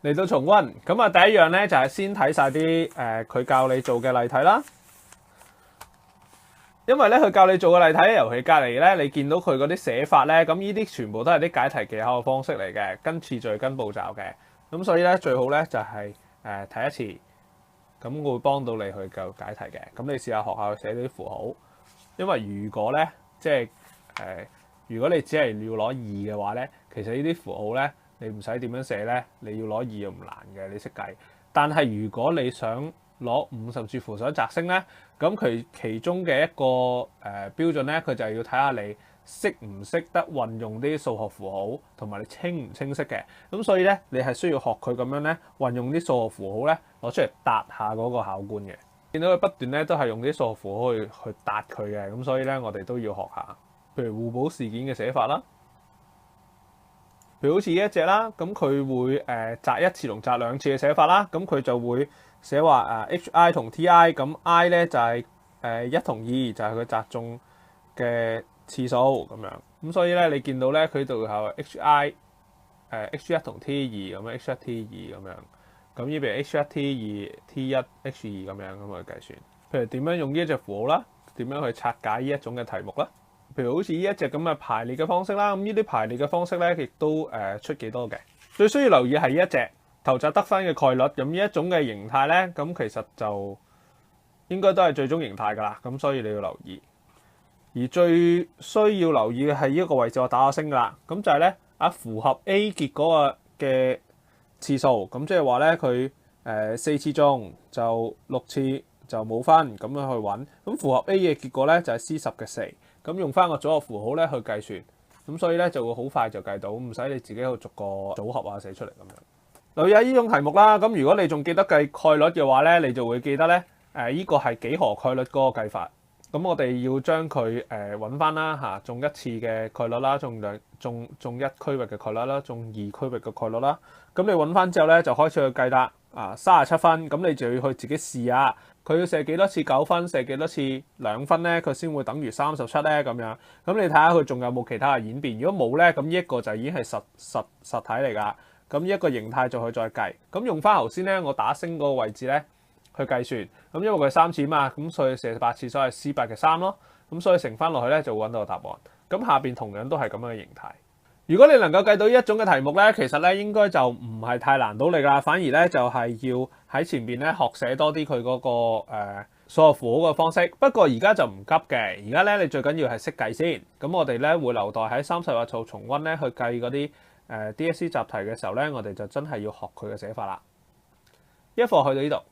嚟到重溫，咁啊第一樣咧就係先睇晒啲佢教你做嘅例題啦。因為咧佢教你做嘅例題，尤其隔離咧，你見到佢嗰啲寫法咧，咁呢啲全部都係啲解題技巧嘅方式嚟嘅，跟次序跟步驟嘅。咁所以咧最好咧就係睇一次，咁會幫到你去夠解題嘅。咁你試下學下寫啲符號，因為如果咧即係如果你只係要攞2嘅話咧，其實呢啲符號咧你唔使點樣寫咧，你要攞2又唔難嘅，你識計。但係如果你想攞5甚至乎想擲星咧，咁佢其中嘅一個標準咧，佢就係要睇下你識唔識得運用啲數學符號，同埋你清唔清晰嘅。咁所以咧，你係需要學佢咁樣咧，運用啲數學符號咧，攞出嚟答下嗰個考官嘅。見到佢不斷咧都係用啲數學符號去答佢嘅，咁所以咧我哋都要學下。譬如互補事件嘅寫法啦，譬如好似呢一隻啦，咁佢會擲1次同擲2次嘅寫法啦，咁佢就會寫話HI 同 TI， 咁 I 咧就係1同2，就係佢擲中嘅次數咁樣。咁所以咧你見到咧佢度有 HI H1 同 T2 咁樣 H1 T2 咁樣，咁呢邊 H1 T2 T1 H2 咁樣咁去計算。譬如點樣用呢一隻符號啦，點樣去拆解呢一種嘅題目啦。譬如好似呢一隻咁嘅排列嘅方式啦，咁呢啲排列嘅方式咧，亦都出幾多嘅。最需要留意係呢一隻投擲得分嘅概率，咁呢一種嘅形態咧，咁其實就應該都係最終形態㗎啦。咁所以你要留意。而最需要留意嘅係呢一個位置，我打咗星㗎啦。咁就係咧符合 A 結果嘅次數，咁即係話咧佢4次中就6次就冇分咁樣去揾。咁符合 A 嘅結果咧就係 C10嘅4。咁用翻個組合符號咧去計算，咁所以咧就會好快就計到，唔使你自己去逐個組合啊寫出嚟咁樣。留意下呢種題目啦，咁如果你仲記得計概率嘅話咧，你就會記得咧呢個係幾何概率嗰個計法。咁我哋要將佢揾翻啦嚇，中1次嘅概率啦，中1區域嘅概率啦，中2區域嘅概率啦。咁你揾翻之後咧就開始去計啦。37分，咁你就要去自己試下，佢要射幾多次9分，射幾多次2分咧，佢先會等於37咧咁樣。咁你睇下佢仲有冇其他嘅演變？如果冇咧，咁呢一個就已經係實體嚟㗎。咁呢一個形態就可以再計。咁用翻頭先咧，我打星嗰個位置咧去計算。咁因為佢係3次嘛，咁所以射8次，所以係 C8嘅3咯。咁所以乘翻落去咧就會揾到個答案。咁下邊同樣都係咁樣嘅形態。如果你能夠計到呢一種嘅題目咧，其實咧應該就唔係太難到你㗎，反而咧就係要喺前邊咧學寫多啲佢嗰個數學符號嘅方式。不過而家就唔急嘅，而家咧你最緊要係識計先。咁我哋咧會留待喺38號重溫咧去計嗰啲DSE 習題嘅時候咧，我哋就真係要學佢嘅寫法啦。一課去到呢度。